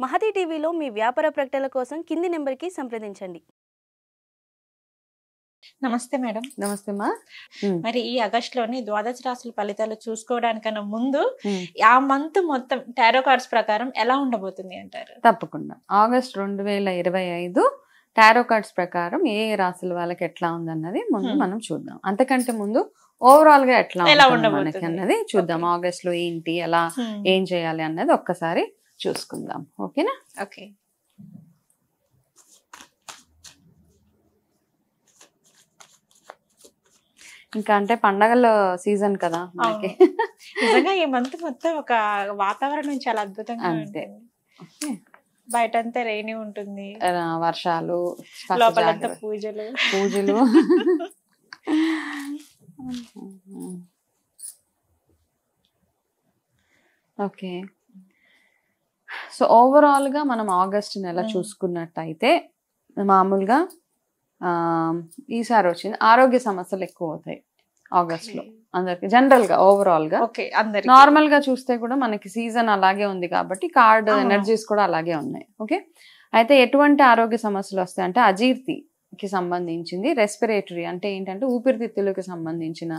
మహతి టీవీలో మీ వ్యాపార ప్రకటనల కోసం కింది నెంబర్కి సంప్రదించండి. నమస్తే మేడం. నమస్తే మా. మరి ఈ ఆగస్టులోని ద్వాదశ రాశుల ఫలితాలు చూసుకోవడానికన్నా ముందు ఆ మంత్ మొత్తం టారో కార్డ్స్ ప్రకారం ఎలా ఉండబోతుంది అంటారు? తప్పకుండా ఆగస్ట్ 2025 టారో కార్డ్స్ ప్రకారం ఏ రాశుల వాళ్ళకి ఎట్లా ఉందన్నది ముందు మనం చూద్దాం. అంతకంటే ముందు ఓవరాల్ గా ఎట్లా ఉంటుంది మనకి అన్నది చూద్దాం. ఆగస్ట్ లో ఏంటి, ఎలా ఏం చేయాలి అన్నది ఒక్కసారి చూసుకుందాం. ఓకేనా? ఓకే. ఇంకా అంటే పండగల సీజన్ కదా మనకి. నిజంగా ఈ మంత్ మొత్తం ఒక వాతావరణం చాలా అద్భుతంగా అంతే. బయటంతా రైనీ ఉంటుంది, వర్షాలు, లోపలంతా పూజలు. ఓకే. సో ఓవరాల్ గా మనం ఆగస్ట్ నెల చూసుకున్నట్టయితే మామూలుగా ఈసారి వచ్చింది ఆరోగ్య సమస్యలు ఎక్కువ అవుతాయి ఆగస్ట్ లో అందరికి. జనరల్ గా ఓవరాల్ గా నార్మల్ గా చూస్తే కూడా మనకి సీజన్ అలాగే ఉంది కాబట్టి కార్డ్ ఎనర్జీస్ కూడా అలాగే ఉన్నాయి. ఓకే. అయితే ఎటువంటి ఆరోగ్య సమస్యలు వస్తాయి అంటే అజీర్తికి సంబంధించింది, రెస్పిరేటరీ అంటే ఏంటంటే ఊపిరితిత్తులకు సంబంధించిన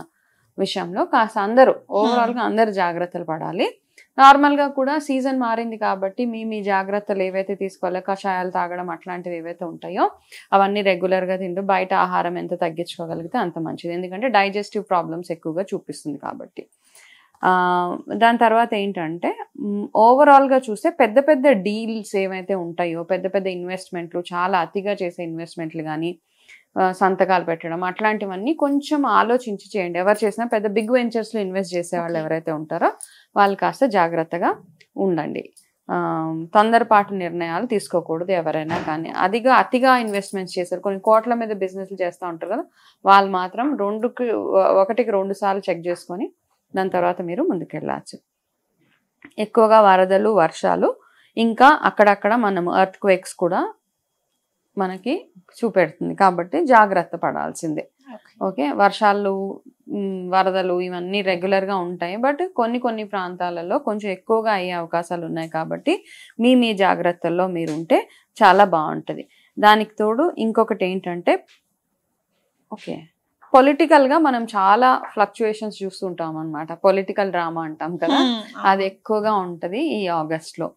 విషయంలో కాస్త అందరూ ఓవరాల్ గా అందరు జాగ్రత్తలు పడాలి. నార్మల్ గా కూడా సీజన్ మారింది కాబట్టి మీ జాగ్రత్తలు ఏవైతే తీసుకోవాలో, కషాయాలు తాగడం అట్లాంటివి ఏవైతే ఉంటాయో అవన్నీ రెగ్యులర్ గా తింటూ బయట ఆహారం ఎంత తగ్గించుకోగలిగితే అంత మంచిది. ఎందుకంటే డైజెస్టివ్ ప్రాబ్లమ్స్ ఎక్కువగా చూపిస్తుంది కాబట్టి. దాని తర్వాత ఏంటంటే ఓవరాల్ గా చూస్తే పెద్ద పెద్ద డీల్స్ ఏవైతే ఉంటాయో, పెద్ద పెద్ద ఇన్వెస్ట్మెంట్లు, చాలా అతిగా చేసే ఇన్వెస్ట్మెంట్లు కానీ, సంతకాలు పెట్టడం అట్లాంటివన్నీ కొంచెం ఆలోచించి చేయండి. ఎవరు చేసినా పెద్ద బిగ్ వెంచర్స్ లో ఇన్వెస్ట్ చేసే వాళ్ళు ఎవరైతే ఉంటారో వాళ్ళు కాస్త జాగ్రత్తగా ఉండండి. తొందరపాటు నిర్ణయాలు తీసుకోకూడదు ఎవరైనా కానీ. అతిగా ఇన్వెస్ట్మెంట్స్ చేశారు, కొన్ని కోట్ల మీద బిజినెస్లు చేస్తూ ఉంటారు కదా, వాళ్ళు మాత్రం ఒకటికి 2 సార్లు చెక్ చేసుకొని దాని తర్వాత మీరు ముందుకెళ్ళచ్చు. ఎక్కువగా వరదలు, వర్షాలు, ఇంకా అక్కడక్కడ మనం ఎర్త్ క్వేక్స్ కూడా మనకి చూపెడుతుంది కాబట్టి జాగ్రత్త పడాల్సిందే. ఓకే. వర్షాలు, వరదలు ఇవన్నీ రెగ్యులర్ గా ఉంటాయి, బట్ కొన్ని ప్రాంతాలలో కొంచెం ఎక్కువగా అయ్యే అవకాశాలు ఉన్నాయి కాబట్టి మీ జాగ్రత్తల్లో మీరు ఉంటే చాలా బాగుంటుంది. దానికి తోడు ఇంకొకటి ఏంటంటే ఓకే పొలిటికల్ గా మనం చాలా ఫ్లక్చుయేషన్స్ చూస్తుంటాం అనమాట. పొలిటికల్ డ్రామా అంటాం కదా, అది ఎక్కువగా ఉంటది ఈ ఆగస్ట్ లో.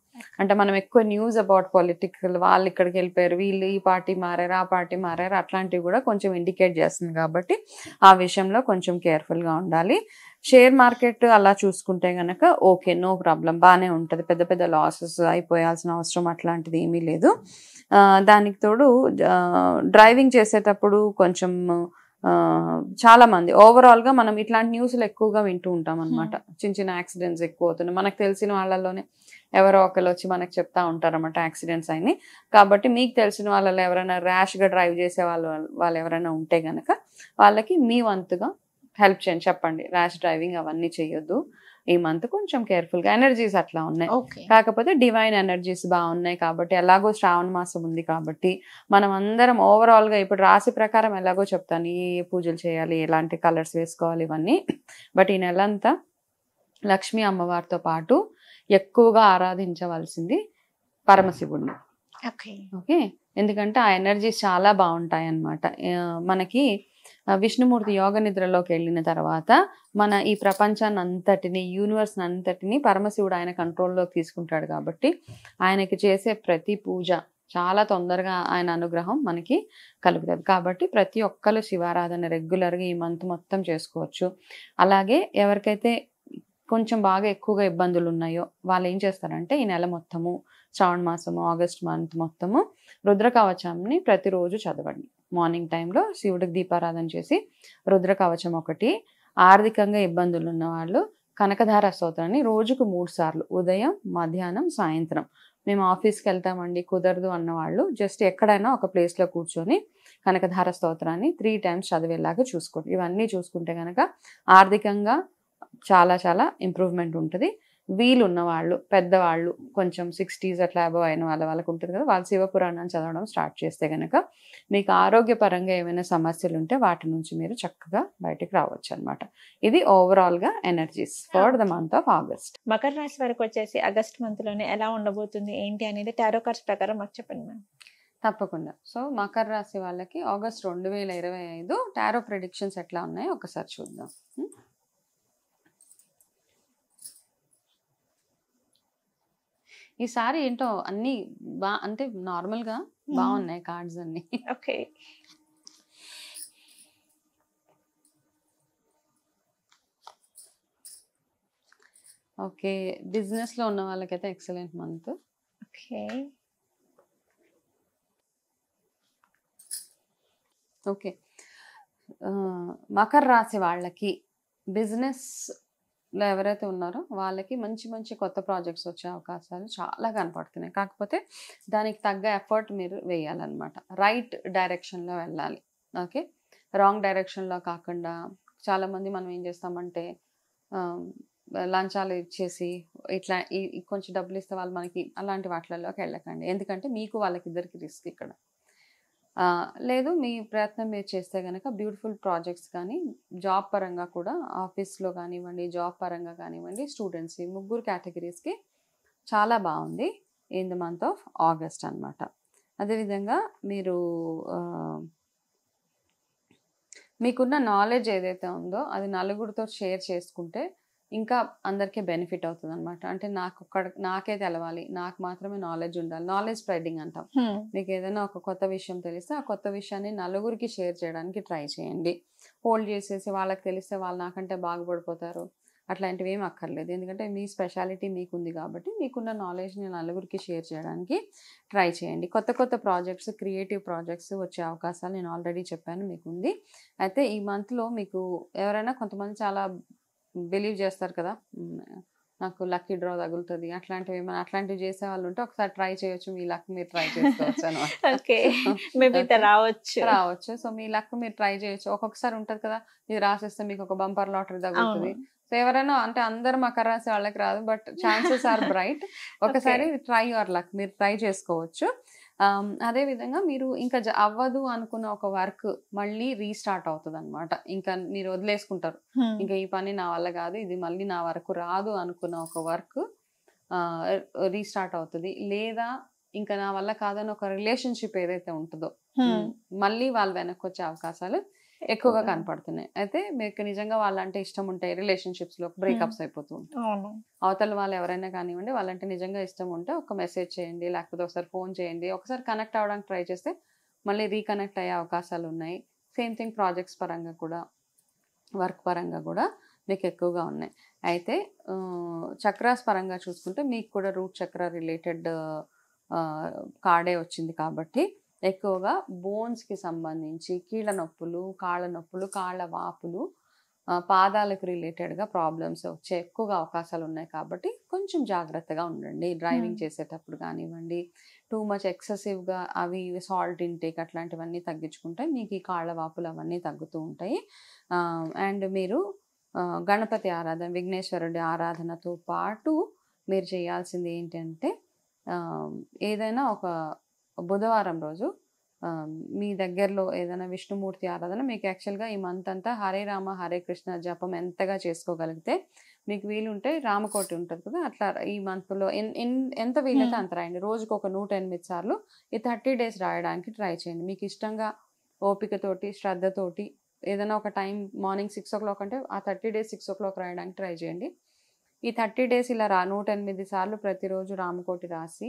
అంటే మనం ఎక్కువ న్యూస్ అబౌట్ పొలిటికల్, వాళ్ళు ఇక్కడికి వెళ్ళిపోయారు, వీళ్ళు ఈ పార్టీ మారారు, ఆ పార్టీ మారారు, అట్లాంటివి కూడా కొంచెం ఇండికేట్ చేస్తుంది కాబట్టి ఆ విషయంలో కొంచెం కేర్ఫుల్ గా ఉండాలి. షేర్ మార్కెట్ అలా చూసుకుంటే గనక ఓకే, నో ప్రాబ్లం, బాగానే ఉంటుంది. పెద్ద పెద్ద లాసెస్ అయిపోయాల్సిన అవసరం అట్లాంటిది ఏమీ లేదు. దానికి తోడు డ్రైవింగ్ చేసేటప్పుడు కొంచెం చాలా మంది ఓవరాల్ గా మనం ఇట్లాంటి న్యూస్లు ఎక్కువగా వింటూ ఉంటాం అనమాట. చిన్న యాక్సిడెంట్స్ ఎక్కువ అవుతున్నాయి. మనకు తెలిసిన వాళ్ళలోనే ఎవరో ఒకరు వచ్చి మనకు చెప్తా ఉంటారు అన్నమాట యాక్సిడెంట్స్ అయినాయి. కాబట్టి మీకు తెలిసిన వాళ్ళలో ఎవరైనా ర్యాష్ గా డ్రైవ్ చేసే వాళ్ళు ఎవరైనా ఉంటే గనక వాళ్ళకి మీ వంతుగా హెల్ప్ చేయండి, చెప్పండి ర్యాష్ డ్రైవింగ్ అవన్నీ చేయొద్దు, ఈ మంత్ కొంచెం కేర్ఫుల్ గా. ఎనర్జీస్ అట్లా ఉన్నాయి, కాకపోతే డివైన్ ఎనర్జీస్ బాగున్నాయి కాబట్టి, ఎలాగో శ్రావణ మాసం ఉంది కాబట్టి మనం అందరం ఓవరాల్ గా ఇప్పుడు రాశి ప్రకారం ఎలాగో చెప్తాను ఏ పూజలు చేయాలి, ఎలాంటి కలర్స్ వేసుకోవాలి ఇవన్నీ. బట్ ఈ నెలంతా లక్ష్మీ అమ్మవారితో పాటు ఎక్కువగా ఆరాధించవలసింది పరమశివుడిని. ఓకే. ఎందుకంటే ఆ ఎనర్జీస్ చాలా బాగుంటాయి అన్నమాట. మనకి విష్ణుమూర్తి యోగ నిద్రలోకి వెళ్ళిన తర్వాత మన ఈ ప్రపంచాన్ని అంతటిని, యూనివర్స్ అంతటిని పరమశివుడు ఆయన కంట్రోల్లోకి తీసుకుంటాడు కాబట్టి ఆయనకి చేసే ప్రతి పూజ చాలా తొందరగా ఆయన అనుగ్రహం మనకి కలుగుతుంది. కాబట్టి ప్రతి ఒక్కరు శివారాధన రెగ్యులర్గా ఈ మంత్ మొత్తం చేసుకోవచ్చు. అలాగే ఎవరికైతే కొంచెం బాగా ఎక్కువగా ఇబ్బందులు ఉన్నాయో వాళ్ళు ఏం చేస్తారంటే ఈ నెల మొత్తము, శ్రావణ మాసము, ఆగస్ట్ మంత్ మొత్తము రుద్ర కవచాన్ని ప్రతిరోజు చదవండి. మార్నింగ్ టైంలో శివుడికి దీపారాధన చేసి రుద్ర కవచం ఒకటి, ఆర్థికంగా ఇబ్బందులు ఉన్న వాళ్ళు కనకధార స్తోత్రాన్ని రోజుకు 3 సార్లు ఉదయం, మధ్యాహ్నం, సాయంత్రం. మేము ఆఫీస్కి వెళ్తామండి కుదరదు అన్నవాళ్ళు జస్ట్ ఎక్కడైనా ఒక ప్లేస్లో కూర్చొని కనకధార స్తోత్రాన్ని 3 times చదివేలాగా చూసుకోండి. ఇవన్నీ చూసుకుంటే కనుక ఆర్థికంగా చాలా చాలా ఇంప్రూవ్మెంట్ ఉంటుంది. వీలు ఉన్న వాళ్ళు, పెద్దవాళ్ళు, కొంచెం 60s అట్లా అబవ్ అయిన వాళ్ళకి ఉంటుంది కదా, వాళ్ళు శివపురాణం చదవడం స్టార్ట్ చేస్తే కనుక మీకు ఆరోగ్యపరంగా ఏమైనా సమస్యలు ఉంటే వాటి నుంచి మీరు చక్కగా బయటికి రావచ్చు అనమాట. ఇది ఓవరాల్గా energies for the month of August. Makar రాశి వరకు వచ్చేసి ఆగస్ట్ మంత్ లోనే ఎలా ఉండబోతుంది ఏంటి అనేది టారో కార్డ్స్ ప్రకారం మాకు చెప్పండి మ్యామ్. తప్పకుండా. సో మకర రాశి వాళ్ళకి ఆగస్ట్ 2025 టారో ప్రెడిక్షన్స్ ఎట్లా ఉన్నాయో ఒకసారి చూద్దాం. ఈసారి ఏంటో అన్ని అంటే నార్మల్ గా బాగున్నాయి కార్డ్స్ అన్ని. ఓకే. ఓకే, బిజినెస్ లో ఉన్న వాళ్ళకైతే excellent month. Okay. Okay, Makar రాశి వాళ్ళకి బిజినెస్ లో ఎవరైతే ఉన్నారో వాళ్ళకి మంచి మంచి కొత్త ప్రాజెక్ట్స్ వచ్చే అవకాశాలు చాలా కనపడుతున్నాయి. కాకపోతే దానికి తగ్గ ఎఫర్ట్ మీరు వేయాలన్నమాట. రైట్ డైరెక్షన్లో వెళ్ళాలి. ఓకే, రాంగ్ డైరెక్షన్లో కాకుండా, చాలామంది మనం ఏం చేస్తామంటే లంచాలు ఇచ్చేసి ఇట్లా కొంచెం డబ్బులు ఇస్తే వాళ్ళు మనకి, అలాంటి వాటిల్లోకి వెళ్ళకండి. ఎందుకంటే మీకు వాళ్ళకి ఇద్దరికి రిస్క్ ఇక్కడ. లేదు, మీ ప్రయత్నం మీరు చేస్తే కనుక బ్యూటిఫుల్ ప్రాజెక్ట్స్ కానీ, జాబ్ పరంగా కూడా ఆఫీస్లో కానివ్వండి, జాబ్ పరంగా కానివ్వండి, స్టూడెంట్స్, ఈ 3 కేటగిరీస్కి చాలా బాగుంది in the month of August అనమాట. అదేవిధంగా మీరు మీకున్న నాలెడ్జ్ ఏదైతే ఉందో అది నలుగురితో షేర్ చేసుకుంటే ఇంకా అందరికీ బెనిఫిట్ అవుతుంది అనమాట. అంటే నాకే తెలవాలి, నాకు మాత్రమే నాలెడ్జ్ ఉండాలి, నాలెడ్జ్ స్ప్రెడ్డింగ్ అంటాం. మీకు ఏదైనా ఒక కొత్త విషయం తెలిస్తే ఆ కొత్త విషయాన్ని నలుగురికి షేర్ చేయడానికి ట్రై చేయండి. హోల్డ్ చేసేసి వాళ్ళకి తెలిస్తే వాళ్ళు నాకంటే బాగుపడిపోతారు అట్లాంటివి ఏం అక్కర్లేదు. ఎందుకంటే మీ స్పెషాలిటీ మీకుంది కాబట్టి మీకున్న నాలెడ్జ్ని నలుగురికి షేర్ చేయడానికి ట్రై చేయండి. కొత్త కొత్త ప్రాజెక్ట్స్, క్రియేటివ్ ప్రాజెక్ట్స్ వచ్చే అవకాశాలు నేను ఆల్రెడీ చెప్పాను మీకుంది. అయితే ఈ మంత్లో మీకు ఎవరైనా కొంతమంది చాలా బిలీవ్ చేస్తారు కదా, నాకు లక్కీ డ్రా తగులుతుంది, అట్లాంటివి ఏమైనా అట్లాంటివి చేసే వాళ్ళు ఉంటే ఒకసారి ట్రై చేయొచ్చు. మీ లక్ మీరు ట్రై చేసుకోవచ్చు అనమాట. రావచ్చు. సో మీ లక్ మీరు ట్రై చేయొచ్చు. ఒక్కొక్కసారి ఉంటుంది కదా, ఇది రాసేస్తే మీకు ఒక బంపర్ లాటరీ తగులుతుంది. సో ఎవరైనా, అంటే అందరు మకర రాశి వాళ్ళకి రాదు, బట్ ఛాన్సెస్ ఆర్ బ్రైట్. ఒకసారి ట్రై యువర్ లక్, మీరు ట్రై చేసుకోవచ్చు. అదేవిధంగా మీరు ఇంకా అవ్వదు అనుకున్న ఒక వర్క్ మళ్ళీ రీస్టార్ట్ అవుతుంది అనమాట. ఇంకా మీరు వదిలేసుకుంటారు, ఇంకా ఈ పని నా వల్ల కాదు, ఇది మళ్ళీ నా వరకు రాదు అనుకున్న ఒక వర్క్ రీస్టార్ట్ అవుతుంది. లేదా ఇంకా నా వల్ల కాదని ఒక రిలేషన్షిప్ ఏదైతే ఉంటుందో మళ్ళీ వాళ్ళు వెనక్కి వచ్చే అవకాశాలు ఎక్కువగా కనపడుతున్నాయి. అయితే మీకు నిజంగా వాళ్ళంటే ఇష్టం ఉంటాయి, రిలేషన్షిప్స్ లో బ్రేకప్స్ అయిపోతూ ఉంటాయి. అవతల వాళ్ళు ఎవరైనా కానివ్వండి, వాళ్ళంటే నిజంగా ఇష్టం ఉంటే ఒక మెసేజ్ చేయండి, లేకపోతే ఒకసారి ఫోన్ చేయండి. ఒకసారి కనెక్ట్ అవ్వడానికి ట్రై చేస్తే మళ్ళీ రీకనెక్ట్ అయ్యే అవకాశాలు ఉన్నాయి. సేమ్ థింగ్ ప్రాజెక్ట్స్ పరంగా కూడా, వర్క్ పరంగా కూడా మీకు ఎక్కువగా ఉన్నాయి. అయితే చక్రాస్ పరంగా చూసుకుంటే మీకు కూడా రూట్ చక్ర రిలేటెడ్ కార్డే వచ్చింది కాబట్టి ఎక్కువగా బోన్స్కి సంబంధించి కీళ్ళ నొప్పులు, కాళ్ళ నొప్పులు, కాళ్ళ వాపులు, పాదాలకు రిలేటెడ్గా ప్రాబ్లమ్స్ వచ్చే ఎక్కువగా అవకాశాలు ఉన్నాయి. కాబట్టి కొంచెం జాగ్రత్తగా ఉండండి. డ్రైవింగ్ చేసేటప్పుడు కానివ్వండి, టూ మచ్ ఎక్సెసివ్గా అవి సాల్ట్ ఇంటేక్ అట్లాంటివన్నీ తగ్గించుకుంటే మీకు ఈ కాళ్ళ వాపులు అవన్నీ తగ్గుతూ ఉంటాయి. అండ్ మీరు గణపతి ఆరాధన, విఘ్నేశ్వరుడి ఆరాధనతో పాటు మీరు చేయాల్సింది ఏంటంటే, ఏదైనా ఒక బుధవారం రోజు మీ దగ్గరలో ఏదైనా విష్ణుమూర్తి ఆరాధన, మీకు యాక్చువల్గా ఈ మంత్ అంతా హరే రామ హరే కృష్ణ జపం ఎంతగా చేసుకోగలిగితే మీకు వీలుంటే, రామకోటి ఉంటుంది కదా, అట్లా ఈ మంత్లో ఎంత వీలైతే అంత రాయండి. రోజుకు ఒక 108 సార్లు ఈ 30 days రాయడానికి ట్రై చేయండి. మీకు ఇష్టంగా ఓపికతోటి, శ్రద్ధతోటి ఏదైనా ఒక టైం, మార్నింగ్ 6 o'clock అంటే ఆ 30 days 6 o'clock రాయడానికి ట్రై చేయండి. ఈ 30 days ఇలా 108 సార్లు ప్రతిరోజు రామకోటి రాసి,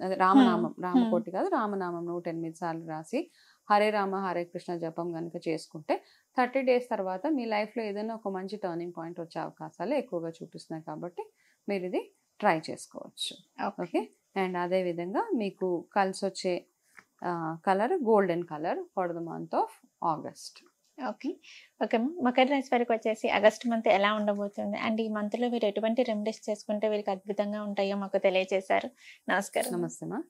అదే రామనామం, రామకోటి కాదు రామనామం 108 సార్లు రాసి హరే రామ హరే కృష్ణ జపం కనుక చేసుకుంటే 30 days తర్వాత మీ లైఫ్లో ఏదైనా ఒక మంచి టర్నింగ్ పాయింట్ వచ్చే అవకాశాలు ఎక్కువగా చూపిస్తున్నాయి. కాబట్టి మీరు ఇది ట్రై చేసుకోవచ్చు. ఓకే. అండ్ అదేవిధంగా మీకు కలిసి వచ్చే colour golden colour for the month of August. Okay. Makar రాశి వారికి వచ్చేసి ఆగస్ట్ మంత్ ఎలా ఉండబోతుంది, అండ్ ఈ మంత్లో మీరు ఎటువంటి రెమెడీస్ చేసుకుంటే వీరికి అద్భుతంగా ఉంటాయో మాకు తెలియజేశారు. నమస్కారం. నమస్తే మా.